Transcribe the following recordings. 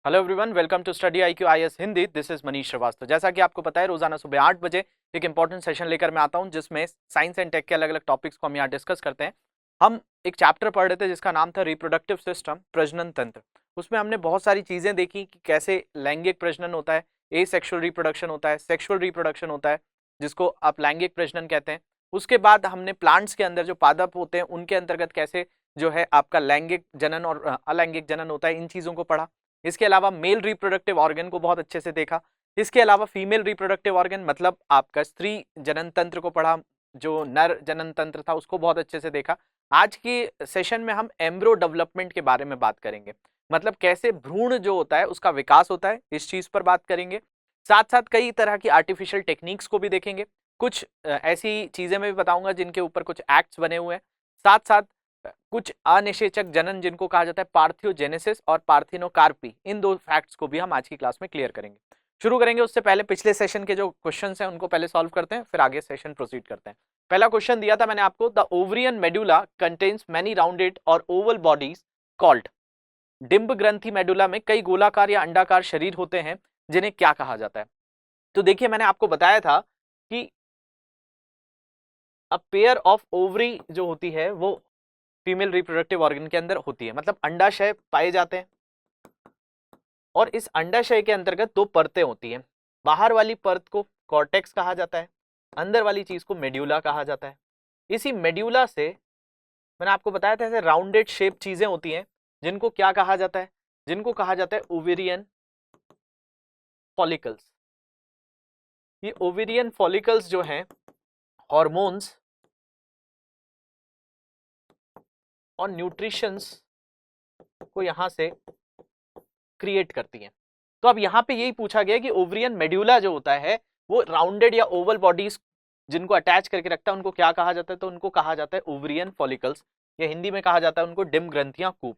Hello everyone, welcome to study IQ IAS Hindi. This is Manish Shrivastava. जैसा कि आपको पता है, रोजाना सुबह 8 बजे एक इंपॉर्टेंट सेशन लेकर मैं आता हूं जिसमें साइंस एंड टेक के अलग अलग टॉपिक्स को हम यहाँ डिस्कस करते हैं। हम एक चैप्टर पढ़ रहे थे जिसका नाम था रिप्रोडक्टिव सिस्टम, प्रजनन तंत्र। उसमें हमने बहुत सारी चीजें देखी कि कैसे लैंगिक प्रजनन होता है, एसेक्सुअल रिप्रोडक्शन होता है, सेक्सुअल रिप्रोडक्शन होता है जिसको आप लैंगिक प्रजनन कहते हैं। उसके बाद हमने प्लांट्स के अंदर जो पादप होते हैं उनके अंतर्गत कैसे जो है आपका लैंगिक जनन और अलैंगिक जनन होता है, इन चीजों को पढ़ा। इसके अलावा मेल रिप्रोडक्टिव ऑर्गन को बहुत अच्छे से देखा। इसके अलावा फीमेल रिप्रोडक्टिव ऑर्गन मतलब आपका स्त्री जनन तंत्र को पढ़ा, जो नर जनन तंत्र था उसको बहुत अच्छे से देखा। आज के सेशन में हम एम्ब्रो डेवलपमेंट के बारे में बात करेंगे, मतलब कैसे भ्रूण जो होता है उसका विकास होता है, इस चीज पर बात करेंगे। साथ साथ कई तरह की आर्टिफिशियल टेक्निक्स को भी देखेंगे। कुछ ऐसी चीजें मैं भी बताऊंगा जिनके ऊपर कुछ एक्ट्स बने हुए हैं। साथ साथ कुछ अनिषेचक जनन जिनको कहा जाता है पार्थियोजेनेसिस और पार्थिनोकार्पी, इन दो फैक्ट्स को भी हम आज की क्लास में क्लियर करेंगे। शुरू करेंगे उससे पहले पिछले सेशन के जो क्वेश्चंस हैं उनको पहले सॉल्व करते हैं, फिर आगे सेशन प्रोसीड करते हैं। पहला क्वेश्चन दिया था मैंने आपको, the ovarian medulla contains many rounded और ओवल बॉडीज कॉल्ड। डिंब ग्रंथि मेडुला में कई गोलाकार या अंडाकार शरीर होते हैं जिन्हें क्या कहा जाता है? तो देखिए, मैंने आपको बताया था कि अ पेयर ऑफ ओवरी जो होती है वो फीमेल रिप्रोडक्टिव ऑर्गन के अंदर होती है, मतलब अंडाशय पाए जाते हैं। और इस अंडाशय के अंतर्गत दो परतें होती हैं। बाहर वाली परत को कॉर्टेक्स कहा जाता है, अंदर वाली चीज को मेड्यूला कहा जाता है। इसी मेड्यूला से मैंने आपको बताया था ऐसे राउंडेड शेप चीजें होती हैं जिनको क्या कहा जाता है? जिनको कहा जाता है ओवेरियन फॉलिकल्स। ये ओवेरियन फॉलिकल्स जो हैं हॉर्मोन्स और न्यूट्रिशंस को यहां से क्रिएट करती हैं। तो अब यहाँ पे यही पूछा गया कि ओवरियन मेड्यूला जो होता है वो राउंडेड या ओवल बॉडीज जिनको अटैच करके रखता है उनको क्या कहा जाता है? तो उनको कहा जाता है ओवरियन फॉलिकल्स, या हिंदी में कहा जाता है उनको डिम ग्रंथियां कूप।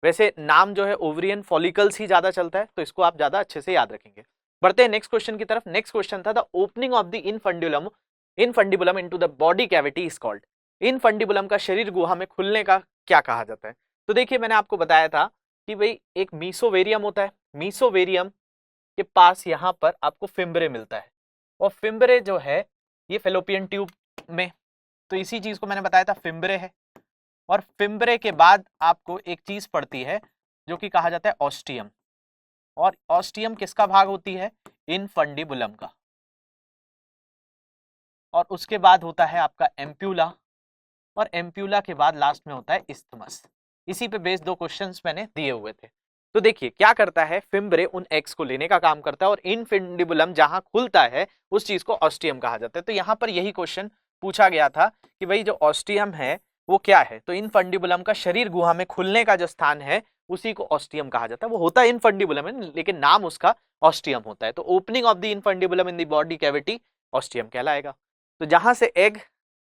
वैसे नाम जो है ओवरियन फॉलिकल्स ही ज्यादा चलता है, तो इसको आप ज्यादा अच्छे से याद रखेंगे। बढ़ते हैं नेक्स्ट क्वेश्चन की तरफ। नेक्स्ट क्वेश्चन था the opening of the infundibulum into the body cavity is called. Infundibulum का शरीर गुहा में खुलने का क्या कहा जाता है? तो देखिए, मैंने आपको बताया था कि भाई एक मीसोवेरियम होता है, मीसोवेरियम के पास यहाँ पर आपको फिम्बरे मिलता है, और फिम्बरे जो है ये फेलोपियन ट्यूब में, तो इसी चीज को मैंने बताया था फिम्बरे है। और फिम्बरे के बाद आपको एक चीज पड़ती है जो कि कहा जाता है ऑस्टियम, और ऑस्टियम किसका भाग होती है? इनफंडिबुलम का। और उसके बाद होता है आपका एम्प्यूला, और एम्प्यूला के बाद लास्ट में होता है इस्थमस। इसी पे बेस्ड दो क्वेश्चंस मैंने दिए हुए थे। तो देखिए क्या करता है, फिम्बरे उन एग्स को लेने का काम करता है, और इनफिंडिबुलम जहां खुलता है उस चीज को ऑस्टियम कहा जाता है। तो यहां पर यही क्वेश्चन पूछा गया था कि भाई जो ऑस्टियम है वो क्या है? तो इनफंडिबुलम का शरीर गुहा में खुलने का जो स्थान है उसी को ऑस्टियम कहा जाता है। वो होता है इनफंडिबुलम है लेकिन नाम उसका ऑस्टियम होता है। तो opening of the infundibulum in the body cavity ostium कहलाएगा। तो जहां से एग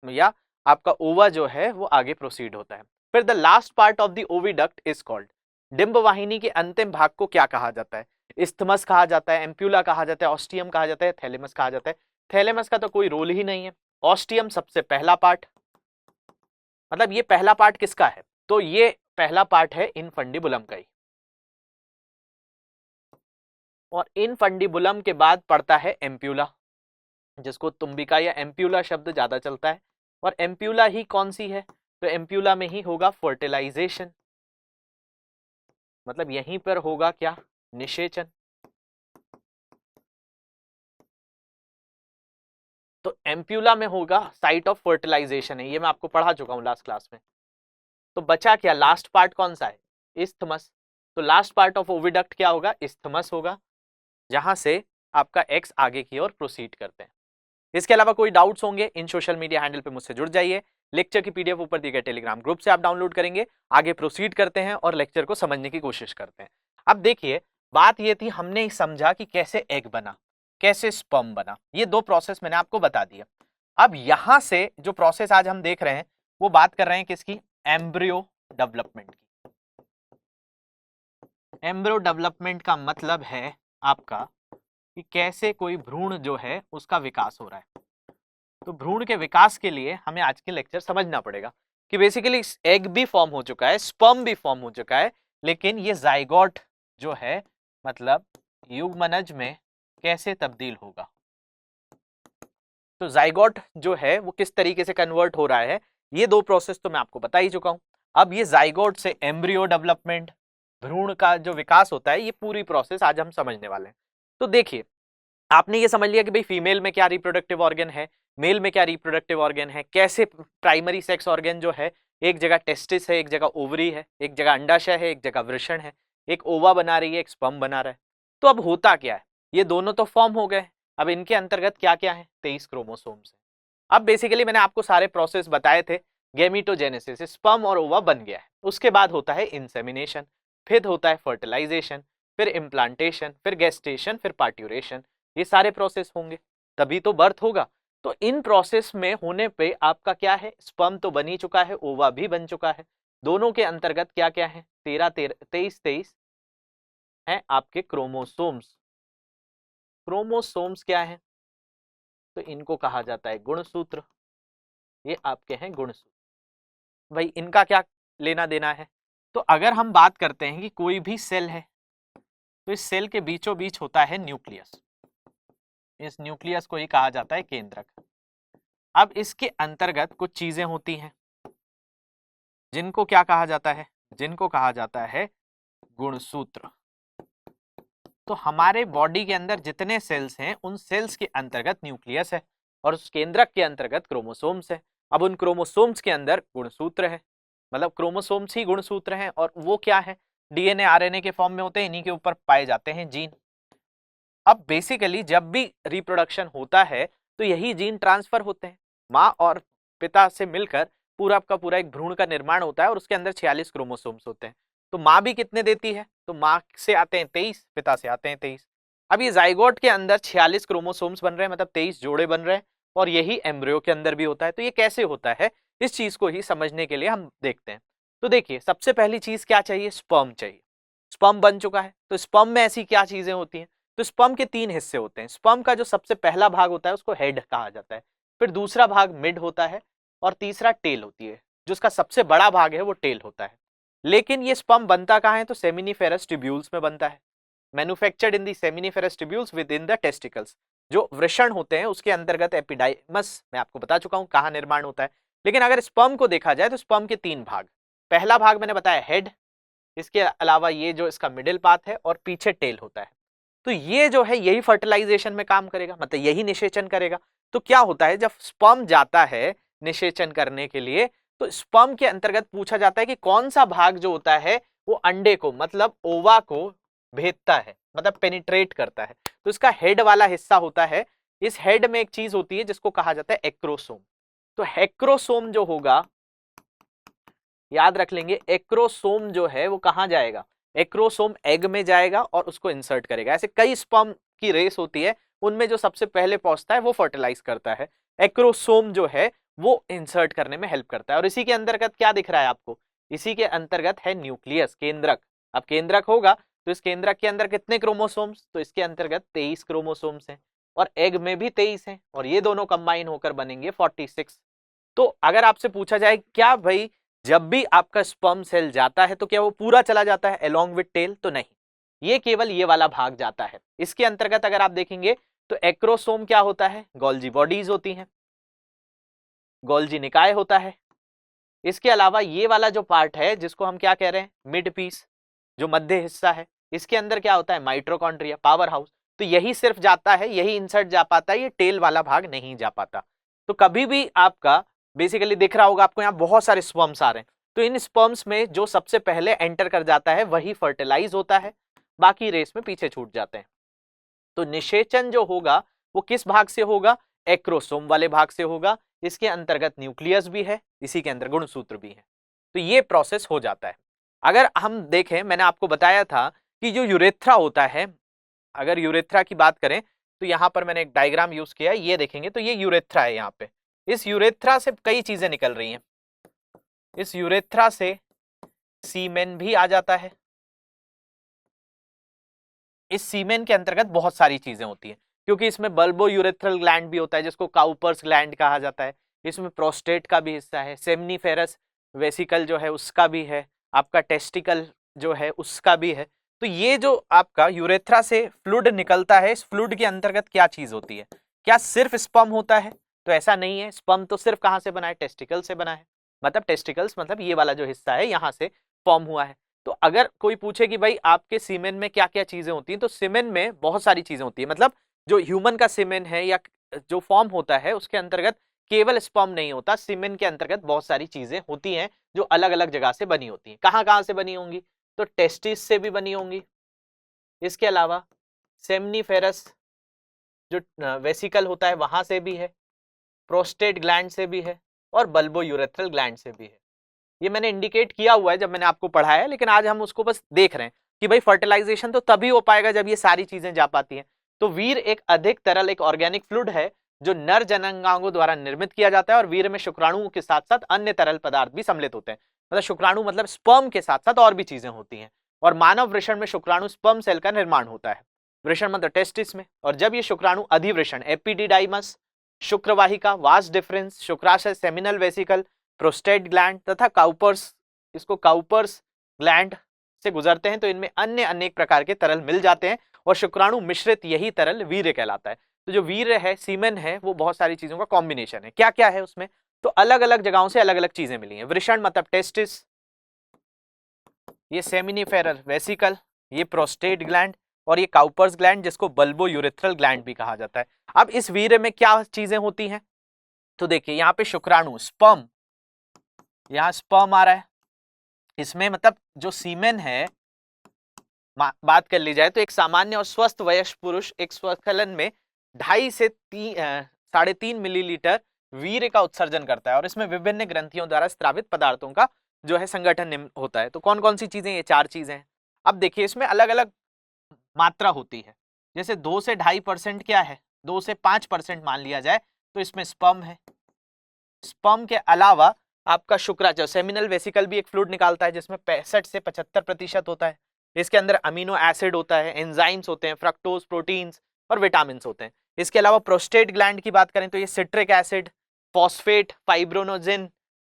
या आपका ओवा जो है वो आगे प्रोसीड होता है। फिर the last part of the oviduct is called. डिंब वाहिनी के अंतिम भाग को क्या कहा जाता है? इस्थमस कहा जाता है, एम्प्यूला कहा जाता है, ऑस्टियम कहा जाता है, थैलेमस कहा जाता है। थैलेमस का तो कोई रोल ही नहीं है। ऑस्टियम सबसे पहला पार्ट, मतलब ये पहला पार्ट किसका है? तो ये पहला पार्ट है इनफंडिबुलम का ही। और इनफंडिबुलम के बाद पड़ता है एम्प्यूला, जिसको तुम्बिका या एम्प्यूला शब्द ज्यादा चलता है। और एम्प्यूला ही कौन सी है? तो एम्प्यूला में ही होगा फर्टिलाइजेशन, मतलब यहीं पर होगा क्या? निषेचन। तो एम्प्यूला में होगा साइट ऑफ फर्टिलाइजेशन है, ये मैं आपको पढ़ा चुका हूं लास्ट क्लास में। तो बचा क्या? लास्ट पार्ट कौन सा है? इस्थमस। तो लास्ट पार्ट ऑफ ओविडक्ट क्या होगा? इस्थमस होगा, जहां से आपका एक्स आगे की ओर प्रोसीड करते हैं। इसके अलावा कोई डाउट्स होंगे इन सोशल मीडिया हैंडल पे मुझसे जुड़ जाइए। लेक्चर की पीडीएफ ऊपर दिए गए टेलीग्राम ग्रुप से आप डाउनलोड करेंगे। आगे प्रोसीड करते हैं और लेक्चर को समझने की कोशिश करते हैं। अब देखिए, बात ये थी, हमने समझा कि कैसे एग बना, कैसे स्पर्म बना, ये दो प्रोसेस मैंने आपको बता दिया। अब यहां से जो प्रोसेस आज हम देख रहे हैं वो बात कर रहे हैं किसकी? एम्ब्रियो डेवलपमेंट की। एम्ब्रियो डेवलपमेंट का मतलब है आपका कि कैसे कोई भ्रूण जो है उसका विकास हो रहा है। तो भ्रूण के विकास के लिए हमें आज के लेक्चर समझना पड़ेगा कि बेसिकली एग भी फॉर्म हो चुका है, स्पर्म भी फॉर्म हो चुका है, लेकिन ये जाइगोट जो है मतलब युग्मनज में कैसे तब्दील होगा। तो जाइगोट जो है वो किस तरीके से कन्वर्ट हो रहा है, ये दो प्रोसेस तो मैं आपको बता ही चुका हूं। अब ये जाइगोट से एम्ब्रियो डेवलपमेंट, भ्रूण का जो विकास होता है, ये पूरी प्रोसेस आज हम समझने वाले हैं। तो देखिए, आपने ये समझ लिया कि भाई फीमेल में क्या रिप्रोडक्टिव ऑर्गन है, मेल में क्या रिप्रोडक्टिव ऑर्गन है, कैसे प्राइमरी सेक्स ऑर्गन जो है, एक जगह टेस्टिस है, एक जगह ओवरी है, एक जगह अंडाशय है, एक जगह वृषण है, एक ओवा बना रही है, एक स्पर्म बना रहा है। तो अब होता क्या है, ये दोनों तो फॉर्म हो गए, अब इनके अंतर्गत क्या क्या है, 23 क्रोमोसोम्स है। अब बेसिकली मैंने आपको सारे प्रोसेस बताए थे, गेमिटोजेनेसिस, स्पर्म और ओवा बन गया है, उसके बाद होता है इंसेमिनेशन, फिर होता है फर्टिलाइजेशन, फिर इम्प्लांटेशन, फिर गेस्टेशन, फिर पार्ट्यूरेशन, ये सारे प्रोसेस होंगे तभी तो बर्थ होगा। तो इन प्रोसेस में होने पे आपका क्या है, स्पर्म तो बन ही चुका है, ओवा भी बन चुका है, दोनों के अंतर्गत क्या क्या है, 23 है आपके क्रोमोसोम्स। क्रोमोसोम्स क्या है, तो इनको कहा जाता है गुणसूत्र, ये आपके हैं गुणसूत्र। भाई इनका क्या लेना देना है, तो अगर हम बात करते हैं कि कोई भी सेल है, तो इस सेल के बीचों बीच होता है न्यूक्लियस, इस न्यूक्लियस को ही कहा जाता है केंद्रक। अब इसके अंतर्गत कुछ चीजें होती हैं जिनको क्या कहा जाता है, जिनको कहा जाता है गुणसूत्र। तो हमारे बॉडी के अंदर जितने सेल्स हैं, उन सेल्स के अंतर्गत न्यूक्लियस है और उस केंद्रक के अंतर्गत क्रोमोसोम्स है। अब उन क्रोमोसोम्स के अंदर गुणसूत्र है, मतलब क्रोमोसोम्स ही गुणसूत्र हैं, और वो क्या है, डीएनए आरएनए के फॉर्म में होते हैं, इन्हीं के ऊपर पाए जाते हैं जीन। अब बेसिकली जब भी रिप्रोडक्शन होता है तो यही जीन ट्रांसफर होते हैं, माँ और पिता से मिलकर पूरा का पूरा एक भ्रूण का निर्माण होता है और उसके अंदर 46 क्रोमोसोम्स होते हैं। तो माँ भी कितने देती है, तो माँ से आते हैं 23, पिता से आते हैं 23। अब ये जाइगोट के अंदर 46 क्रोमोसोम्स बन रहे हैं, मतलब 23 जोड़े बन रहे हैं, और यही एम्ब्रियो के अंदर भी होता है। तो ये कैसे होता है, इस चीज को ही समझने के लिए हम देखते हैं। तो देखिए, सबसे पहली चीज क्या चाहिए, स्पर्म चाहिए। स्पर्म बन चुका है, तो स्पर्म में ऐसी क्या चीजें होती हैं, तो स्पर्म के 3 हिस्से होते हैं। स्पर्म का जो सबसे पहला भाग होता है उसको हेड कहा जाता है, फिर दूसरा भाग मिड होता है, और तीसरा टेल होती है। जो उसका सबसे बड़ा भाग है वो टेल होता है। लेकिन ये स्पर्म बनता कहाँ है, तो सेमिनिफेरस ट्यूब्यूल्स में बनता है, manufactured in the seminiferous tubules with in the testicles. जो वृषण होते हैं उसके अंतर्गत एपिडाइमस, मैं आपको बता चुका हूं कहाँ निर्माण होता है। लेकिन अगर स्पर्म को देखा जाए तो स्पर्म के 3 भाग, पहला भाग मैंने बताया हेड, इसके अलावा ये जो इसका मिडिल पार्ट है, और पीछे टेल होता है। तो ये जो है यही फर्टिलाइजेशन में काम करेगा, मतलब यही निषेचन करेगा। तो क्या होता है, जब स्पर्म जाता है निषेचन करने के लिए, तो स्पर्म के अंतर्गत पूछा जाता है कि कौन सा भाग जो होता है वो अंडे को, मतलब ओवा को भेदता है, मतलब पेनिट्रेट करता है। तो इसका हेड वाला हिस्सा होता है। इस हेड में एक चीज होती है जिसको कहा जाता है एक्रोसोम। तो एक्रोसोम जो होगा, याद रख लेंगे, एक्रोसोम जो है वो कहां जाएगा, एक्रोसोम एग में जाएगा और उसको इंसर्ट करेगा। ऐसे कई स्पर्म की रेस होती है, उनमें जो सबसे पहले पहुंचता है वो फर्टिलाइज करता है। एक्रोसोम जो है वो इंसर्ट करने में हेल्प करता है। और इसी के अंतर्गत क्या दिख रहा है आपको, इसी के अंतर्गत है न्यूक्लियस, केंद्रक। अब केंद्रक होगा तो इस केंद्रक के अंदर कितने क्रोमोसोम्स, तो इसके अंतर्गत 23 क्रोमोसोम्स हैं, और एग में भी 23 हैं, और ये दोनों कंबाइन होकर बनेंगे 46। तो अगर आपसे पूछा जाए क्या भाई, जब भी आपका स्पर्म सेल जाता है तो क्या वो पूरा चला जाता है अलोंग विद टेल, तो नहीं, ये केवल ये वाला भाग जाता है। इसके अंतर्गत अगर आप देखेंगे तो एक्रोसोम क्या होता है, गोल्जी बॉडीज होती हैं, गोल्जी निकाय होता है। इसके अलावा ये वाला जो पार्ट है जिसको हम क्या कह रहे हैं, मिड पीस, जो मध्य हिस्सा है, इसके अंदर क्या होता है, माइट्रोकॉन्ड्रिया, पावर हाउस। तो यही सिर्फ जाता है, यही इंसर्ट जा पाता है, ये टेल वाला भाग नहीं जा पाता। तो कभी भी आपका बेसिकली दिख रहा होगा आपको, यहाँ बहुत सारे स्पर्म्स आ रहे हैं, तो इन स्पर्म्स में जो सबसे पहले एंटर कर जाता है वही फर्टिलाइज होता है, बाकी रेस में पीछे छूट जाते हैं। तो निषेचन जो होगा वो किस भाग से होगा, एक्रोसोम वाले भाग से होगा। इसके अंतर्गत न्यूक्लियस भी है, इसी के अंदर गुणसूत्र भी है। तो ये प्रोसेस हो जाता है। अगर हम देखें, मैंने आपको बताया था कि जो यूरेथ्रा होता है, अगर यूरेथ्रा की बात करें तो यहां पर मैंने एक डायग्राम यूज किया है, ये देखेंगे तो ये यूरेथ्रा है। यहाँ पे इस यूरेथ्रा से कई चीजें निकल रही हैं। इस यूरेथ्रा से सीमेन भी आ जाता है। इस सीमेन के अंतर्गत बहुत सारी चीजें होती हैं, क्योंकि इसमें बल्बो यूरेथ्रल ग्लैंड भी होता है जिसको काउपर्स ग्लैंड कहा जाता है। इसमें प्रोस्टेट का भी हिस्सा है, सेमनीफेरस वेसिकल जो है उसका भी है, आपका टेस्टिकल जो है उसका भी है। तो ये जो आपका यूरेथ्रा से फ्लूइड निकलता है, इस फ्लूइड के अंतर्गत क्या चीज होती है? क्या सिर्फ स्पर्म होता है? तो ऐसा नहीं है। स्पर्म तो सिर्फ कहां से बना है? टेस्टिकल से बना है। मतलब टेस्टिकल्स मतलब ये वाला जो हिस्सा है यहां से फॉर्म हुआ है। तो अगर कोई पूछे कि भाई आपके सीमेन में क्या क्या चीजें होती हैं, तो सीमेन में बहुत सारी चीजें होती है। मतलब जो ह्यूमन का सीमेन है या जो फॉर्म होता है उसके अंतर्गत केवल स्पर्म नहीं होता, सीमेन के अंतर्गत बहुत सारी चीजें होती हैं जो अलग अलग जगह से बनी होती हैं। कहां कहां से बनी होंगी? तो टेस्टिस से भी बनी होंगी, इसके अलावा सेमनीफेरस जो वेसिकल होता है वहां से भी है, प्रोस्टेट ग्लैंड से भी है, और बल्बो यूरेथ्रल ग्लैंड से भी है। ये मैंने इंडिकेट किया हुआ है जब मैंने आपको पढ़ाया है, लेकिन आज हम उसको बस देख रहे हैं कि भाई फर्टिलाइजेशन तो तभी हो पाएगा जब ये सारी चीजें जा पाती हैं। तो वीर एक अधिक तरल एक ऑर्गेनिक फ्लूइड है जो नर जननांगों द्वारा निर्मित किया जाता है, और वीर में शुक्राणुओं के साथ साथ अन्य तरल पदार्थ भी सम्मिलित होते हैं। मतलब शुक्राणु मतलब स्पर्म के साथ साथ और भी चीजें होती हैं। और मानव वृषण में शुक्राणु स्पर्म सेल का निर्माण होता है, वृषण मतलब टेस्टिस में। और जब ये शुक्राणु अधिवृषण एपिडिडाइमस, शुक्रवाहिका, वास डिफरेंस, शुक्राशय, सेमिनल वेसिकल, प्रोस्टेट ग्लैंड तथा काउपर्स, इसको काउपर्स ग्लैंड से गुजरते हैं तो इनमें अन्य अनेक प्रकार के तरल मिल जाते हैं, और शुक्राणु मिश्रित यही तरल वीर्य कहलाता है। तो जो वीर्य है, सीमेन है, वो बहुत सारी चीजों का कॉम्बिनेशन है। क्या क्या है उसमें? तो अलग अलग जगहों से अलग अलग चीजें मिली हैं। वृषण मतलब टेस्टिस, ये सेमिनिफेरल वेसिकल, ये प्रोस्टेट ग्लैंड, और ये काउपर्स ग्लैंड जिसको बल्बो यूरेथ्रल ग्लैंड भी कहा जाता है। अब इस वीर्य में क्या चीजें होती हैं? तो देखिए यहाँ पे शुक्राणु स्पर्म, यहाँ स्पर्म आ रहा है, इसमें मतलब जो सीमेन है, बात कर ली जाए तो एक सामान्य और स्वस्थ वयस्क पुरुष एक स्वस्खलन में 2.5 से 3.5 मिलीलीटर वीर्य का उत्सर्जन करता है, और इसमें विभिन्न ग्रंथियों द्वारा स्रावित पदार्थों का जो है संगठन निम्न होता है। तो कौन कौन सी चीजें? ये 4 चीजें हैं। अब देखिए इसमें अलग अलग मात्रा होती है। जैसे 2 से 2.5% क्या है? 2 से 5% मान लिया जाए तो इसमें स्पर्म है। स्पर्म के अलावा आपका शुक्राचार सेमिनल वेसिकल भी एक फ्लूइड निकालता है जिसमें 65 से 75% होता है। इसके अंदर अमीनो एसिड होता है, एंजाइम्स होते हैं, फ्रक्टोज, प्रोटीन्स और विटामिन्स होते हैं। इसके अलावा प्रोस्टेट ग्लैंड की बात करें तो ये citric acid, phosphate, fibrinogen,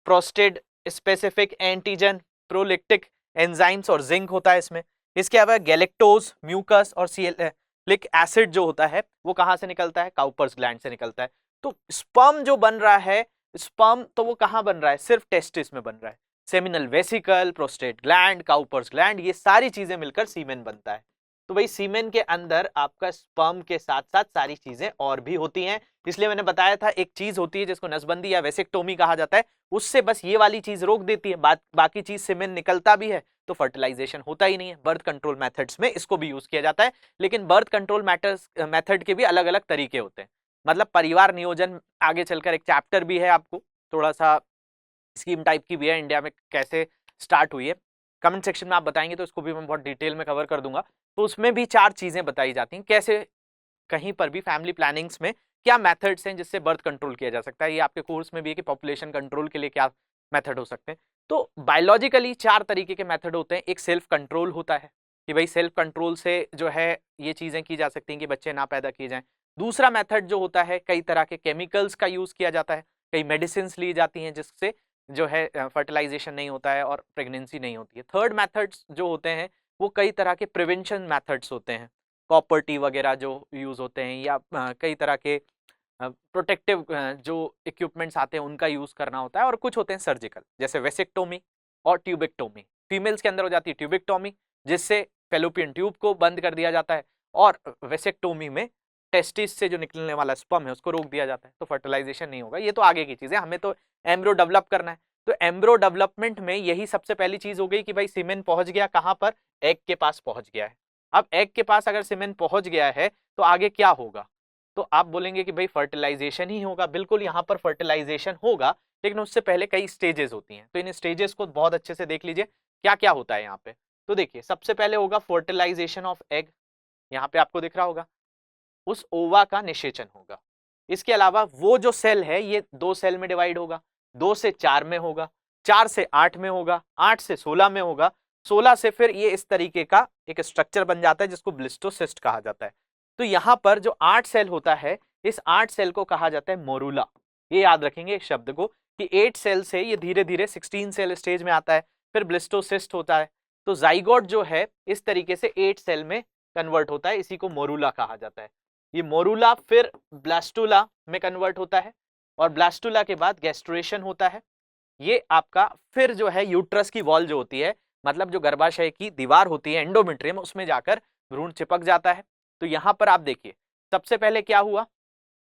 prostate specific antigen, proteolytic enzymes और जिंक होता है इसमें। इसके अलावा गैलेक्टोज, म्यूकस और सिलिक एसिड जो होता है वो कहां से निकलता है? काउपर्स ग्लैंड से निकलता है। तो स्पर्म जो बन रहा है, स्पर्म तो वो कहां बन रहा है? सिर्फ टेस्टिस में बन रहा है। Seminal vesicle, prostate gland, Cowper's gland, ये सारी चीजें मिलकर सीमेन बनता है। तो भाई सीमेन के अंदर आपका स्पर्म के साथ साथ सारी चीजें और भी होती हैं। इसलिए मैंने बताया था एक चीज होती है जिसको नसबंदी या वेसेक्टोमी कहा जाता है, उससे बस ये वाली चीज रोक देती है, बाकी चीज सीमेन निकलता भी है तो फर्टिलाइजेशन होता ही नहीं है। बर्थ कंट्रोल मेथड्स में इसको भी यूज किया जाता है, लेकिन बर्थ कंट्रोल मेथड के भी अलग अलग तरीके होते हैं। मतलब परिवार नियोजन आगे चलकर एक चैप्टर भी है, आपको थोड़ा सा स्कीम टाइप की भी है, इंडिया में कैसे स्टार्ट हुई है। कमेंट सेक्शन में आप बताएंगे तो इसको भी मैं बहुत डिटेल में कवर कर दूंगा। तो उसमें भी 4 चीजें बताई जाती हैं कैसे कहीं पर भी फैमिली प्लानिंग्स में क्या मेथड्स हैं जिससे बर्थ कंट्रोल किया जा सकता है। ये आपके कोर्स में भी है कि पॉपुलेशन कंट्रोल के लिए क्या मेथड हो सकते हैं। तो बायोलॉजिकली 4 तरीके के मेथड होते हैं। एक सेल्फ कंट्रोल होता है कि भाई सेल्फ कंट्रोल से जो है ये चीजें की जा सकती हैं कि बच्चे ना पैदा किए जाएं। दूसरा मेथड जो होता है, कई तरह के केमिकल्स का यूज किया जाता है, कई मेडिसिन ली जाती हैं जिससे जो है फर्टिलाइजेशन नहीं होता है और प्रेगनेंसी नहीं होती है। थर्ड मेथड्स जो होते हैं वो कई तरह के प्रिवेंशन मेथड्स होते हैं, कॉपर टी वगैरह जो यूज होते हैं, या कई तरह के प्रोटेक्टिव जो इक्विपमेंट्स आते हैं उनका यूज करना होता है। और कुछ होते हैं सर्जिकल, जैसे वेसेक्टोमी और ट्यूबेक्टोमी। फीमेल्स के अंदर हो जाती है ट्यूबेक्टोमी जिससे फेलोपियन ट्यूब को बंद कर दिया जाता है, और वेसेक्टोमी में टेस्टिस से जो निकलने वाला स्पर्म है उसको रोक दिया जाता है, तो फर्टिलाइजेशन नहीं होगा। ये तो आगे की चीज है, हमें तो एम्ब्रियो डेवलप करना है। तो एम्ब्रियो डेवलपमेंट में यही सबसे पहली चीज हो गई कि भाई सीमेन पहुंच गया कहां पर? एग के पास पहुंच गया है। अब एग के पास अगर सीमेन पहुंच गया है तो आगे क्या होगा? तो आप बोलेंगे कि भाई फर्टिलाइजेशन ही होगा। बिल्कुल, यहाँ पर फर्टिलाइजेशन होगा, लेकिन उससे पहले कई स्टेजेस होती हैं। तो इन स्टेजेस को बहुत अच्छे से देख लीजिए क्या क्या होता है यहाँ पे। तो देखिए सबसे पहले होगा फर्टिलाइजेशन ऑफ एग, यहाँ पे आपको दिख रहा होगा, उस ओवा का निषेचन होगा। इसके अलावा वो जो सेल है ये 2 सेल में डिवाइड होगा, 2 से 4 में होगा, 4 से 8 में होगा, 8 से 16 में होगा, 16 से फिर ये इस तरीके का एक स्ट्रक्चर बन जाता है जिसको ब्लिस्टोसिस्ट कहा जाता है। तो यहाँ पर जो 8 सेल होता है, इस 8 सेल को कहा जाता है मोरूला। ये याद रखेंगे इस शब्द को कि 8 सेल से ये धीरे धीरे 16 सेल स्टेज में आता है, फिर ब्लिस्टोसिस्ट होता है, तो जाइगोट जो है इस तरीके से 8 सेल में कन्वर्ट होता है, इसी को मोरूला कहा जाता है। ये मोरूला फिर ब्लास्टुला में कन्वर्ट होता है और ब्लास्टुला के बाद गैस्ट्रेशन होता है। ये आपका फिर जो है यूट्रस की वॉल जो होती है, मतलब जो गर्भाशय की दीवार होती है एंडोमेट्रियम, उसमें जाकर भ्रूण चिपक जाता है। तो यहां पर आप देखिए सबसे पहले क्या हुआ,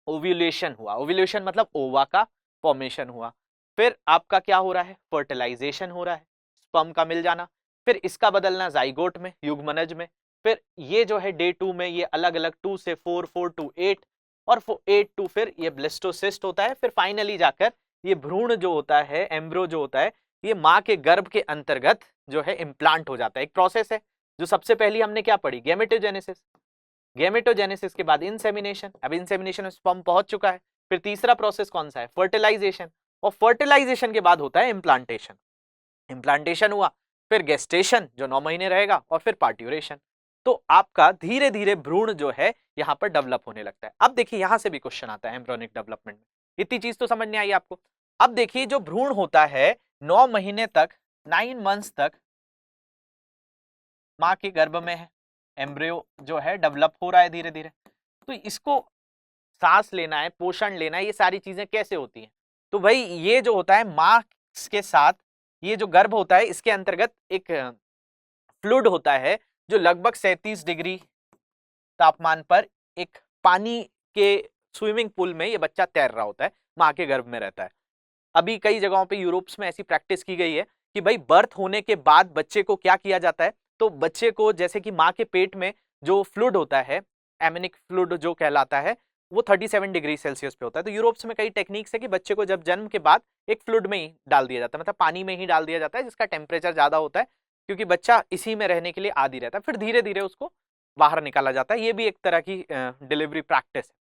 ओव्यूलेशन हुआ। ओव्यूलेशन मतलब ओवा का फॉर्मेशन हुआ। फिर आपका क्या हो रहा है, फर्टिलाइजेशन हो रहा है, स्पर्म का मिल जाना, फिर इसका बदलना जाइगोट में, युग्मनज में। फिर ये जो है डे 2 में ये अलग अलग 2 से 4, 4 to 8 और 8 to फिर ये ब्लास्टोसिस्ट होता है। फिर फाइनली जाकर ये भ्रूण जो होता है, एम्ब्रो जो होता है, ये माँ के गर्भ के अंतर्गत जो है इम्प्लांट हो जाता है। एक प्रोसेस है जो सबसे पहली हमने क्या पढ़ी, गैमेटोजेनेसिस। गैमेटोजेनेसिस के बाद इंसेमिनेशन, अब इंसेमिनेशन में स्पर्म पहुंच चुका है। फिर तीसरा प्रोसेस कौन सा है, फर्टिलाइजेशन, और फर्टिलाइजेशन के बाद होता है इम्प्लांटेशन। इम्प्लांटेशन हुआ, फिर गेस्टेशन जो 9 महीने रहेगा, और फिर पार्ट्यूरेशन। तो आपका धीरे धीरे भ्रूण जो है यहाँ पर डेवलप होने लगता है। अब देखिए यहां से भी क्वेश्चन आता है एम्ब्रियोनिक डेवलपमेंट में, इतनी चीज तो समझ में आई आपको। अब देखिए जो भ्रूण होता है 9 महीने तक, 9 मंथ्स तक मां के गर्भ में है, एम्ब्रियो जो है डेवलप हो रहा है धीरे धीरे। तो इसको सांस लेना है, पोषण लेना है, ये सारी चीजें कैसे होती हैं, तो भाई ये जो होता है मां के साथ, ये जो गर्भ होता है इसके अंतर्गत एक फ्लूइड होता है जो लगभग 37 डिग्री तापमान पर एक पानी के स्विमिंग पूल में ये बच्चा तैर रहा होता है, मां के गर्भ में रहता है। अभी कई जगहों पे यूरोप्स में ऐसी प्रैक्टिस की गई है कि भाई बर्थ होने के बाद बच्चे को क्या किया जाता है, तो बच्चे को जैसे कि मां के पेट में जो फ्लूइड होता है, एमनिक फ्लूइड जो कहलाता है, वो 37 डिग्री सेल्सियस पे होता है। तो यूरोप्स में कई टेक्निक्स है कि बच्चे को जब जन्म के बाद एक फ्लूइड में ही डाल दिया जाता है, मतलब पानी में ही डाल दिया जाता है, जिसका टेम्परेचर ज्यादा होता है, क्योंकि बच्चा इसी में रहने के लिए आदी रहता है। फिर धीरे धीरे उसको बाहर निकाला जाता है। ये भी एक तरह की डिलीवरी प्रैक्टिस है।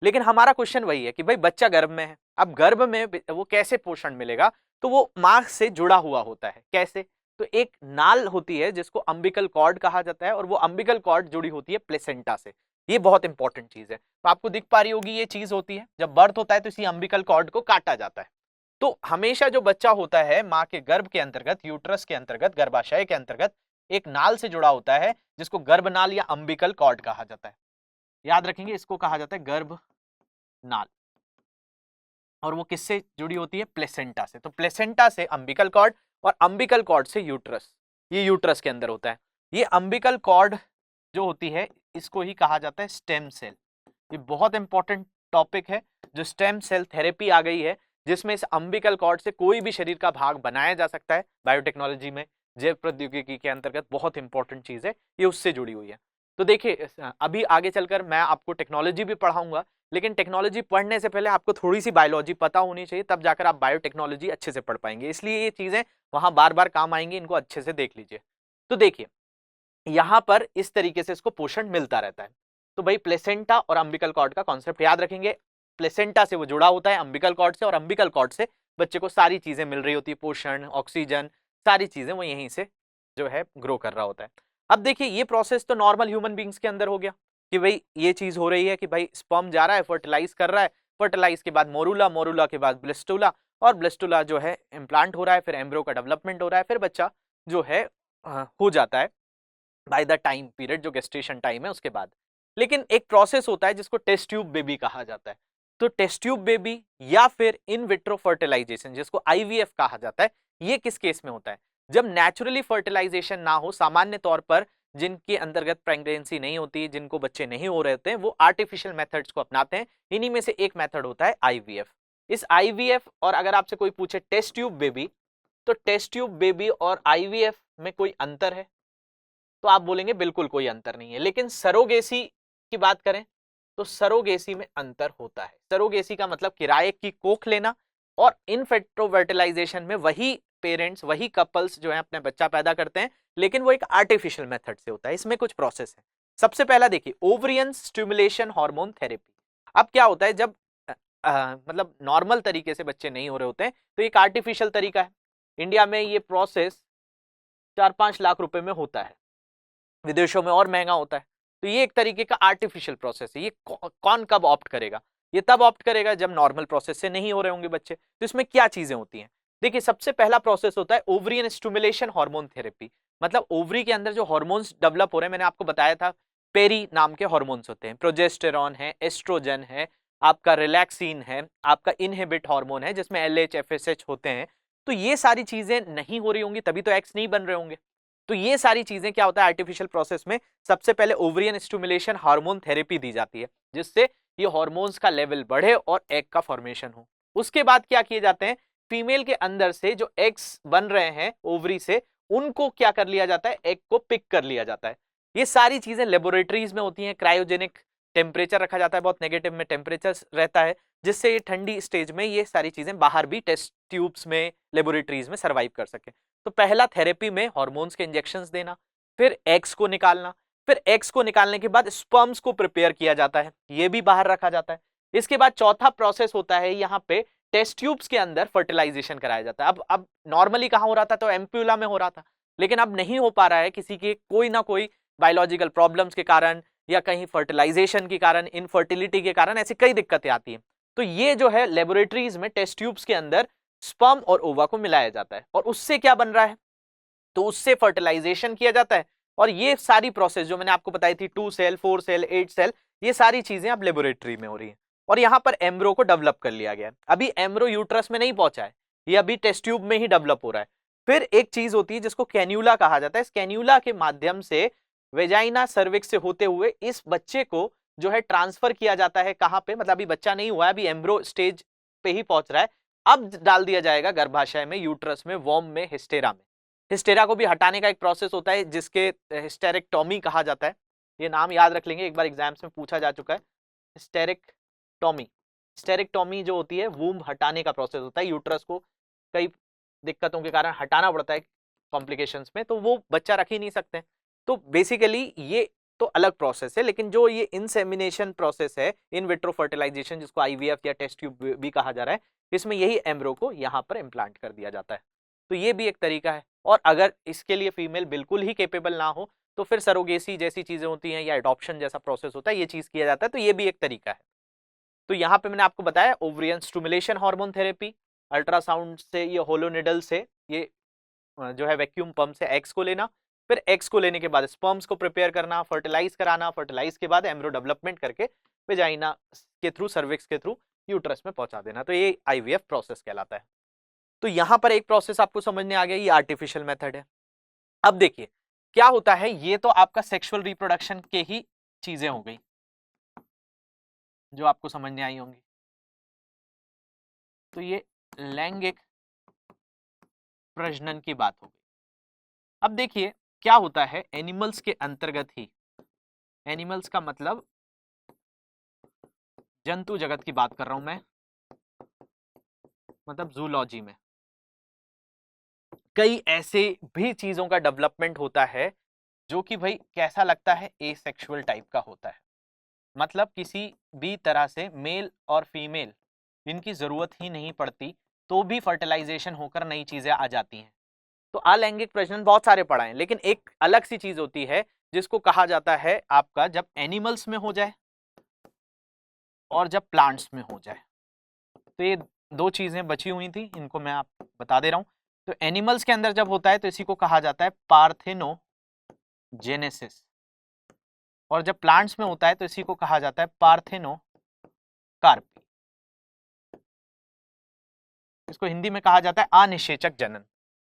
लेकिन हमारा क्वेश्चन वही है कि भाई बच्चा गर्भ में है, अब गर्भ में वो कैसे पोषण मिलेगा, तो वो मां से जुड़ा हुआ होता है। कैसे, तो एक नाल होती है जिसको अम्बिकल कॉर्ड कहा जाता है, और वो अम्बिकल कॉर्ड जुड़ी होती है प्लेसेंटा से। ये बहुत इंपॉर्टेंट चीज है। तो आपको दिख पा रही होगी ये चीज होती है, जब बर्थ होता है तो इसी अम्बिकल कॉर्ड को काटा जाता है। तो हमेशा जो बच्चा होता है मां के गर्भ के अंतर्गत, यूट्रस के अंतर्गत, गर्भाशय के अंतर्गत एक नाल से जुड़ा होता है, जिसको गर्भनाल या अम्बिकल कॉर्ड कहा जाता है। याद रखेंगे, इसको कहा जाता है गर्भ नाल। और वो किससे जुड़ी होती है, प्लेसेंटा से। तो प्लेसेंटा से अम्बिकल कॉर्ड, और अम्बिकल कॉर्ड से यूट्रस, ये यूट्रस के अंदर होता है। ये अम्बिकल कॉर्ड जो होती है इसको ही कहा जाता है स्टेम सेल। ये बहुत इंपॉर्टेंट टॉपिक है, जो स्टेम सेल थेरेपी आ गई है, जिसमें इस अम्बिकल कॉर्ड से कोई भी शरीर का भाग बनाया जा सकता है। बायोटेक्नोलॉजी में, जैव प्रौद्योगिकी के अंतर्गत बहुत इंपॉर्टेंट चीज है, ये उससे जुड़ी हुई है। तो देखिए अभी आगे चलकर मैं आपको टेक्नोलॉजी भी पढ़ाऊंगा, लेकिन टेक्नोलॉजी पढ़ने से पहले आपको थोड़ी सी बायोलॉजी पता होनी चाहिए, तब जाकर आप बायोटेक्नोलॉजी अच्छे से पढ़ पाएंगे। इसलिए ये चीजें वहां बार बार काम आएंगी, इनको अच्छे से देख लीजिए। तो देखिए यहां पर इस तरीके से इसको पोषण मिलता रहता है। तो भाई प्लेसेंटा और अम्बिकल कॉर्ड का कॉन्सेप्ट याद रखेंगे। प्लेसेंटा से वो जुड़ा होता है अम्बिकल कॉर्ड से, और अम्बिकल कॉर्ड से बच्चे को सारी चीजें मिल रही होती है, पोषण, ऑक्सीजन, सारी चीजें वो यहीं से जो है ग्रो कर रहा होता है। अब देखिए ये प्रोसेस तो नॉर्मल ह्यूमन बींग्स के अंदर हो गया कि भाई ये चीज हो रही है कि भाई स्पर्म जा रहा है, फर्टिलाइज कर रहा है, फर्टिलाइज के बाद मोरूला, मोरूला के बाद ब्लिस्टुला, और ब्लिस्टुला जो है इम्प्लांट हो रहा है, फिर एम्ब्रियो का डेवलपमेंट हो रहा है, फिर बच्चा जो है हो जाता है बाय द टाइम पीरियड, जो गेस्टेशन टाइम है उसके बाद। लेकिन एक प्रोसेस होता है जिसको टेस्ट ट्यूब बेबी कहा जाता है। तो टेस्ट ट्यूब बेबी या फिर इन विट्रो फर्टिलाइजेशन, जिसको आईवीएफ कहा जाता है, ये किस केस में होता है, जब नेचुरली फर्टिलाइजेशन ना हो। सामान्य तौर पर जिनके अंतर्गत प्रेगनेंसी नहीं होती, जिनको बच्चे नहीं हो रहे होते हैं, वो आर्टिफिशियल मेथड्स को अपनाते हैं। इन्हीं में से एक मेथड होता है आईवीएफ। इस आईवीएफ, और अगर आपसे कोई पूछे टेस्ट ट्यूब बेबी, तो टेस्ट ट्यूब बेबी और आईवीएफ में कोई अंतर है, तो आप बोलेंगे बिल्कुल कोई अंतर नहीं है। लेकिन सरोगेसी की बात करें तो सरोगेसी में अंतर होता है। सरोगेसी का मतलब किराए की कोख लेना, और इन विट्रो फर्टिलाइजेशन में वही पेरेंट्स, वही कपल्स जो है अपने बच्चा पैदा करते हैं, लेकिन वो एक आर्टिफिशियल मेथड से होता है। इसमें कुछ प्रोसेस है। सबसे पहला देखिए, ओवरियन स्टिमुलेशन हार्मोन थेरेपी। अब क्या होता है, जब मतलब नॉर्मल तरीके से बच्चे नहीं हो रहे होते हैं, तो एक आर्टिफिशियल तरीका है। इंडिया में ये प्रोसेस 4-5 लाख रुपए में होता है, विदेशों में और महंगा होता है। तो ये एक तरीके का आर्टिफिशियल प्रोसेस है। ये कौन कब ऑप्ट करेगा, ये तब ऑप्ट करेगा जब नॉर्मल प्रोसेस से नहीं हो रहे होंगे बच्चे। तो इसमें क्या चीजें होती हैं, देखिए सबसे पहला प्रोसेस होता है ओवरियन स्टिमुलेशन हार्मोन थेरेपी। मतलब ओवरी के अंदर जो हार्मोन्स डेवलप हो रहे हैं, मैंने आपको बताया था पेरी नाम के हार्मोन्स होते हैं, प्रोजेस्टेरॉन है, एस्ट्रोजन है, आपका रिलैक्सिन है, आपका इनहिबिट हार्मोन है जिसमें LH FSH होते हैं। तो ये सारी चीजें नहीं हो रही होंगी तभी तो एग्स नहीं बन रहे होंगे। तो ये सारी चीजें क्या होता है आर्टिफिशियल प्रोसेस में, सबसे पहले ओवरियन स्टिमुलेशन हार्मोन थेरेपी दी जाती है जिससे ये हार्मोन्स का लेवल बढ़े और एग का फॉर्मेशन हो। उसके बाद क्या किए जाते हैं, फीमेल के अंदर से जो एग्स बन रहे हैं ओवरी से, उनको क्या कर लिया जाता है, एग को पिक कर लिया जाता है। ये सारी चीजें लेबोरेटरीज में होती हैं, क्रायोजेनिक टेम्परेचर रखा जाता है, बहुत नेगेटिव में टेम्परेचर रहता है जिससे ये ठंडी स्टेज में ये सारी चीजें बाहर भी टेस्ट ट्यूब्स में लेबोरेटरीज में सर्वाइव कर सके। तो पहला थेरेपी में हार्मोन्स के इंजेक्शंस देना, फिर एग्स को निकालना, फिर एग्स को निकालने के बाद स्पर्म्स को प्रिपेयर किया जाता है, ये भी बाहर रखा जाता है। इसके बाद चौथा प्रोसेस होता है यहाँ पे टेस्ट ट्यूब्स के अंदर फर्टिलाइजेशन कराया जाता है। अब नॉर्मली कहां हो रहा था, तो एम्प्यूला में हो रहा था, लेकिन अब नहीं हो पा रहा है किसी के कोई ना कोई बायोलॉजिकल प्रॉब्लम्स के कारण या कहीं फर्टिलाइजेशन के कारण, इनफर्टिलिटी के कारण, ऐसी कई दिक्कतें आती हैं। तो ये जो है लेबोरेटरीज में टेस्ट ट्यूब्स के अंदर स्पर्म और ओवा को मिलाया जाता है और उससे क्या बन रहा है, तो उससे फर्टिलाइजेशन किया जाता है। और ये सारी प्रोसेस जो मैंने आपको बताई थी 2 सेल 4 सेल 8 सेल, ये सारी चीजें अब लेबोरेटरी में हो रही हैं। और यहां पर एम्ब्रो को डेवलप कर लिया गया है। अभी एम्ब्रो यूट्रस में नहीं पहुंचा है, ये अभी टेस्ट ट्यूब में ही डेवलप हो रहा है। फिर एक चीज होती है जिसको कैन्यूला कहा जाता है, इस कैन्यूला के माध्यम से वेजाइना सर्विक्स से होते हुए इस बच्चे को जो है ट्रांसफर किया जाता है। कहां पे, मतलब अभी बच्चा नहीं हुआ है, अभी एम्ब्रो स्टेज पे ही पहुंच रहा है, अब डाल दिया जाएगा गर्भाशय में, यूट्रस में, वॉर्म में, हिस्टेरा में। हिस्टेरा को भी हटाने का एक प्रोसेस होता है जिसके हिस्टेरेक्टोमी कहा जाता है। ये नाम याद रख लेंगे, एक बार एग्जाम्स में पूछा जा चुका है। हिस्टेरेक्टोमी, हिस्टेरेक्टोमी जो होती है वूम्ब हटाने का प्रोसेस होता है, यूट्रस को कई दिक्कतों के कारण हटाना पड़ता है कॉम्प्लिकेशंस में, तो वो बच्चा रख ही नहीं सकते। तो बेसिकली ये तो अलग प्रोसेस है, लेकिन जो ये इंसेमिनेशन प्रोसेस है, इन विट्रो फर्टिलाइजेशन जिसको IVF या टेस्ट ट्यूब भी कहा जा रहा है, इसमें यही एम्ब्रो को यहाँ पर इम्प्लांट कर दिया जाता है। तो ये भी एक तरीका है। और अगर इसके लिए फीमेल बिल्कुल ही केपेबल ना हो तो फिर सरोगेसी जैसी चीजें होती हैं या एडॉप्शन जैसा प्रोसेस होता है, ये चीज किया जाता है। तो ये भी एक तरीका है। तो यहाँ पे मैंने आपको बताया ovarian stimulation hormone therapy, ultrasound से, ये होलो निडल से, ये जो है वैक्यूम पंप से एग्स को लेना, फिर एग्स को लेने के बाद स्पर्म्स को प्रिपेयर करना, फर्टिलाइज कराना, फर्टिलाइज के बाद एम्ब्रो डेवलपमेंट करके वेजाइना के थ्रू, सर्विक्स के थ्रू यूट्रस में पहुंचा देना। तो ये IVF प्रोसेस कहलाता है। तो यहां पर एक प्रोसेस आपको समझने आ गया, ये आर्टिफिशियल मेथड है। अब देखिए क्या होता है, ये तो आपका सेक्सुअल रिप्रोडक्शन के ही चीजें हो गई जो आपको समझने आई होंगी। तो ये लैंगिक प्रजनन की बात हो गई। अब देखिए क्या होता है एनिमल्स के अंतर्गत ही, एनिमल्स का मतलब जंतु जगत की बात कर रहा हूं मैं, मतलब जूलॉजी में कई ऐसे भी चीजों का डेवलपमेंट होता है जो कि भाई कैसा लगता है, एसेक्सुअल टाइप का होता है। मतलब किसी भी तरह से मेल और फीमेल इनकी जरूरत ही नहीं पड़ती, तो भी फर्टिलाइजेशन होकर नई चीजें आ जाती हैं। तो अलैंगिक प्रजनन बहुत सारे पढ़ा है, लेकिन एक अलग सी चीज होती है जिसको कहा जाता है आपका जब एनिमल्स में हो जाए और जब प्लांट्स में हो जाए। तो ये दो चीजें बची हुई थी, इनको मैं आप बता दे रहा हूं। तो एनिमल्स के अंदर जब होता है तो इसी को कहा जाता है पार्थेनोजेनेसिस, और जब प्लांट्स में होता है तो इसी को कहा जाता है पार्थेनोकार्पी। इसको हिंदी में कहा जाता है अनिषेचक जनन।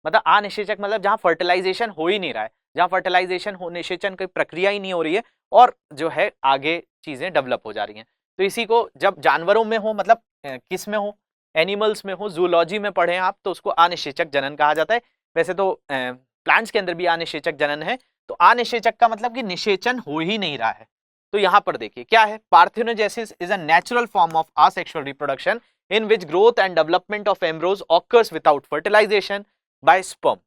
मतलब अनिषेचक मतलब जहां फर्टिलाइजेशन हो ही नहीं रहा है, जहां फर्टिलाइजेशन हो, निषेचन की प्रक्रिया ही नहीं हो रही है और जो है आगे चीजें डेवलप हो जा रही हैं। तो इसी को जब जानवरों में हो, मतलब किस में हो, एनिमल्स में हो, जूलॉजी में पढ़े आप, तो उसको अनिषेचक जनन कहा जाता है। वैसे तो प्लांट्स के अंदर भी अनिषेचक जनन है। तो अनिषेचक का मतलब कि निषेचन हो ही नहीं रहा है। तो यहां पर देखिए क्या है, parthenogenesis is a natural form of asexual reproduction in which growth and development of embryos occurs without fertilization by sperm.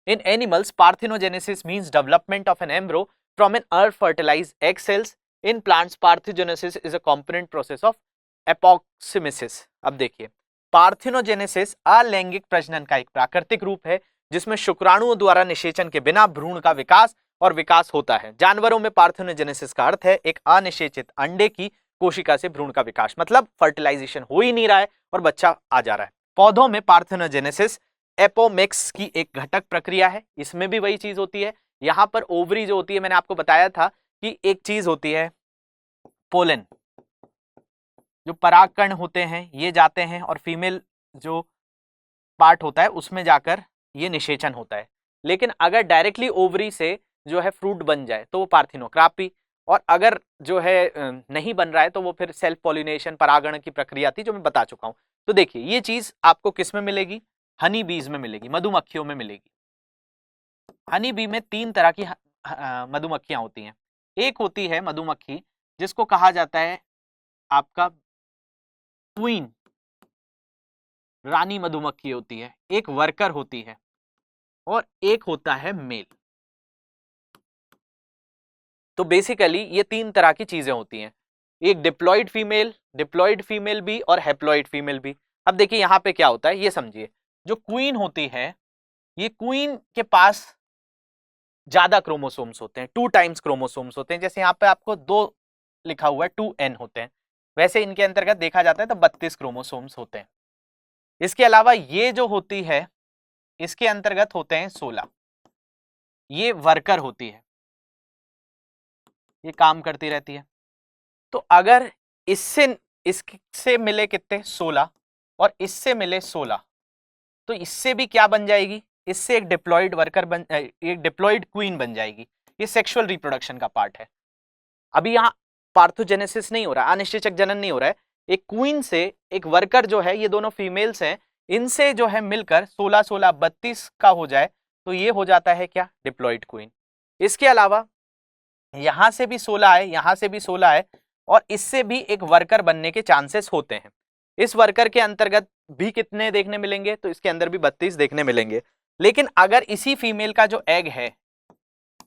In animals, parthenogenesis means development of an embryo from an unfertilized egg cells. In plants, parthenogenesis is a component process of apoptosis. अब देखिए parthenogenesis अलैंगिक प्रजनन का एक प्राकृतिक रूप है जिसमें शुक्राणुओं द्वारा निषेचन के बिना भ्रूण का विकास और विकास होता है। जानवरों में पार्थेनोजेनेसिस का अर्थ है एक अनिषेचित अंडे की कोशिका से भ्रूण का विकास, मतलब फर्टिलाइजेशन हो ही नहीं रहा है और बच्चा आ जा रहा है। पौधों में पार्थेनोजेनेसिस एपोमिक्स की एक घटक प्रक्रिया है, इसमें भी वही चीज होती है। यहां पर ओवरी जो होती है, मैंने आपको बताया था कि एक चीज होती है पोलन, जो परागकण होते हैं ये जाते हैं और फीमेल जो पार्ट होता है उसमें जाकर ये निषेचन होता है। लेकिन अगर डायरेक्टली ओवरी से जो है फ्रूट बन जाए तो वो पार्थिनोकार्पी, और अगर जो है नहीं बन रहा है तो वो फिर सेल्फ पॉलिनेशन परागण की प्रक्रिया थी जो मैं बता चुका हूं। तो देखिए ये चीज आपको किस में मिलेगी, हनी बीज में मिलेगी, मधुमक्खियों में मिलेगी। हनी बी में 3 तरह की मधुमक्खियां होती हैं। एक होती है मधुमक्खी जिसको कहा जाता है आपका क्वीन, रानी मधुमक्खी होती है, एक वर्कर होती है और एक होता है मेल। तो बेसिकली ये 3 तरह की चीजें होती हैं, एक डिप्लॉयड फीमेल भी और हैप्लॉयड फीमेल भी। अब देखिए यहां पे क्या होता है ये समझिए, जो क्वीन होती है ये क्वीन के पास ज्यादा क्रोमोसोम्स होते हैं, 2 टाइम्स क्रोमोसोम्स होते हैं। जैसे यहाँ पे आपको 2 लिखा हुआ है, 2n होते हैं, वैसे इनके अंतर्गत देखा जाता है तो 32 क्रोमोसोम्स होते हैं। इसके अलावा ये जो होती है इसके अंतर्गत होते हैं 16, ये वर्कर होती है, ये काम करती रहती है। तो अगर इससे मिले कितने 16 और इससे मिले 16, तो इससे भी क्या बन जाएगी, इससे एक एक डिप्लॉयड क्वीन बन जाएगी। ये सेक्सुअल रिप्रोडक्शन का पार्ट है। अभी यहाँ पार्थोजेनेसिस नहीं हो रहा, अनिषेचक जनन नहीं हो रहा है। एक क्वीन से एक वर्कर जो है, ये दोनों फीमेल्स हैं, इनसे जो है मिलकर 16 16 32 का हो जाए तो ये हो जाता है क्या, डिप्लॉयड क्वीन। इसके अलावा यहां से भी 16 है, यहां से भी 16 है, और इससे भी एक वर्कर बनने के चांसेस होते हैं। इस वर्कर के अंतर्गत भी कितने देखने मिलेंगे, तो इसके अंदर भी 32 देखने मिलेंगे। लेकिन अगर इसी फीमेल का जो एग है,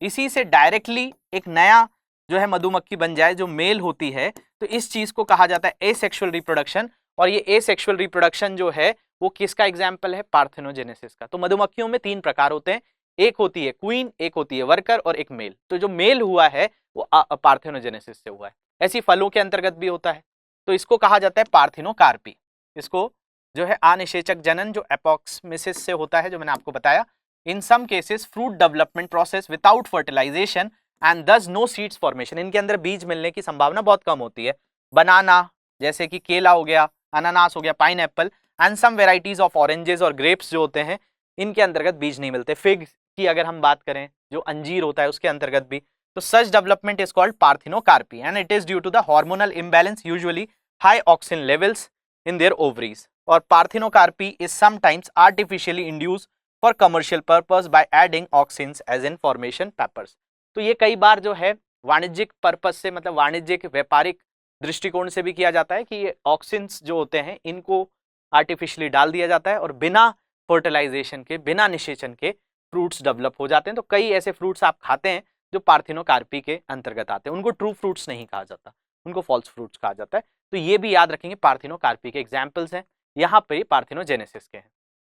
इसी से डायरेक्टली एक नया जो है मधुमक्खी बन जाए जो मेल होती है, तो इस चीज को कहा जाता है एसेक्सुअल रिप्रोडक्शन। और ये एसेक्सुअल रिप्रोडक्शन जो है वो किसका एग्जाम्पल है, पार्थेनोजेनेसिस का। तो मधुमक्खियों में 3 प्रकार होते हैं, एक होती है क्वीन, एक होती है वर्कर और एक मेल। तो जो मेल हुआ है वो पार्थेनोजेनेसिस से हुआ है। ऐसी फलों के अंतर्गत भी होता है, तो इसको कहा जाता है पार्थिनोकार्पी। इसको जो है अनिषेचक जनन जो एपोक्सिस से होता है, जो मैंने आपको बताया। In some cases fruit development process without fertilization and thus no seeds formation, इनके अंदर बीज मिलने की संभावना बहुत कम होती है। बनाना जैसे कि केला हो गया, अनानास हो गया, pineapple and some varieties of oranges और ग्रेप्स जो होते हैं, इनके अंतर्गत बीज नहीं मिलते। फिग की अगर हम बात करें, जो अंजीर होता है उसके अंतर्गत भी। तो such development is called parthenocarpy and it is due to the hormonal imbalance, usually high auxin levels in their ovaries. और parthenocarpy is sometimes artificially induced for commercial purpose by adding auxins as in formation papers. तो ये कई बार जो है वाणिज्यिक purpose से, मतलब वाणिज्यिक व्यापारिक दृष्टिकोण से भी किया जाता है कि ये ऑक्सिन्स जो होते हैं इनको आर्टिफिशियली डाल दिया जाता है और बिना फर्टिलाइजेशन के, बिना निषेचन के फ्रूट्स डेवलप हो जाते हैं। तो कई ऐसे फ्रूट्स आप खाते हैं जो पार्थिनोकार्पी के अंतर्गत आते हैं, उनको ट्रू फ्रूट्स नहीं कहा जाता, उनको फॉल्स फ्रूट्स कहा जाता है। तो ये भी याद रखेंगे, पार्थिनोकार्पी के एग्जाम्पल्स हैं, यहाँ पे पार्थिनोजेनेसिस के हैं।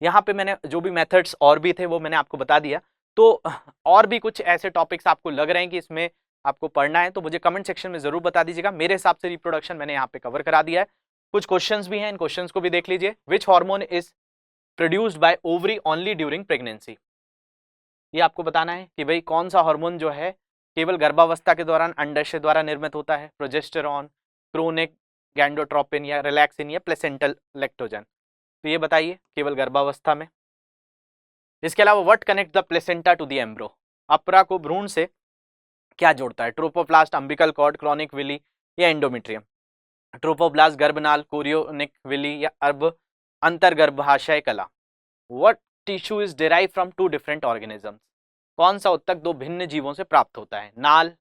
यहाँ पे मैंने जो भी मेथड्स और भी थे वो मैंने आपको बता दिया। तो और भी कुछ ऐसे टॉपिक्स आपको लग रहे हैं कि इसमें आपको पढ़ना है तो मुझे कमेंट सेक्शन में जरूर बता दीजिएगा। मेरे हिसाब से रिप्रोडक्शन मैंने यहाँ पे कवर करा दिया है। कुछ क्वेश्चंस भी हैं, इन क्वेश्चंस को भी देख लीजिए। Which hormone is produced by ovary only during pregnancy, ये आपको बताना है कि भाई कौन सा हार्मोन जो है केवल गर्भावस्था के दौरान अंडाशय द्वारा निर्मित होता है, प्रोजेस्टेरॉन, क्रोनिक गैंडोट्रोपिन या रिलैक्सिन या प्लेसेंटल लैक्टोजन। तो ये बताइए केवल गर्भावस्था में। इसके अलावा what connect the placenta to the embryo, अपरा को भ्रूण से क्या जोड़ता है, trophoblast, umbilical cord, chorionic villi या एंडोमेट्रियम। ट्रोपोप्लास्ट गर्भनाल, कोरियोनिक विली या अंतर्गर्भाशय कला। What tissue is derive from 2 different organisms, कौन सा उत्तक 2 भिन्न जीवों से प्राप्त होता है, नाल,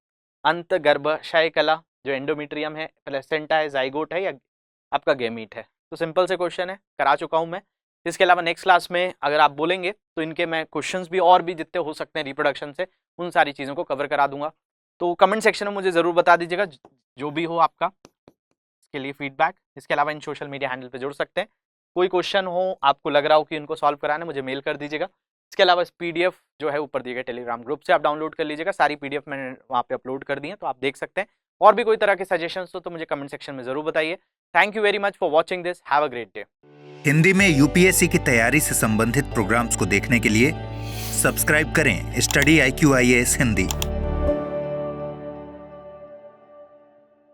अंतर्गर्भाशय कला जो एंडोमेट्रियम है, प्लेसेंटा है, जाइगोट है या आपका गेमीट है। तो सिंपल से क्वेश्चन है, करा चुका हूं मैं। इसके अलावा नेक्स्ट क्लास में अगर आप बोलेंगे तो इनके मैं क्वेश्चंस भी और भी जितने हो सकते हैं रिप्रोडक्शन से, उन सारी चीज़ों को कवर करा दूंगा। तो कमेंट सेक्शन में मुझे ज़रूर बता दीजिएगा जो भी हो आपका, इसके लिए फीडबैक। इसके अलावा इन सोशल मीडिया हैंडल पे जुड़ सकते हैं। कोई क्वेश्चन हो, आपको लग रहा हो कि इनको सॉल्व कराना है, मुझे मेल कर दीजिएगा। इसके अलावा इस PDF जो है ऊपर दिए गए टेलीग्राम ग्रुप से आप डाउनलोड कर लीजिएगा। सारी PDF मैंने वहाँ पे अपलोड कर दी है, तो आप देख सकते हैं। और भी कोई तरह के सजेशंस हो तो मुझे कमेंट सेक्शन में ज़रूर बताइए। Thank you very much for watching this, have a great day. Hindi में यूपीएससी की तैयारी से संबंधित प्रोग्राम्स को देखने के लिए सब्सक्राइब करें स्टडी IQ IAS हिंदी।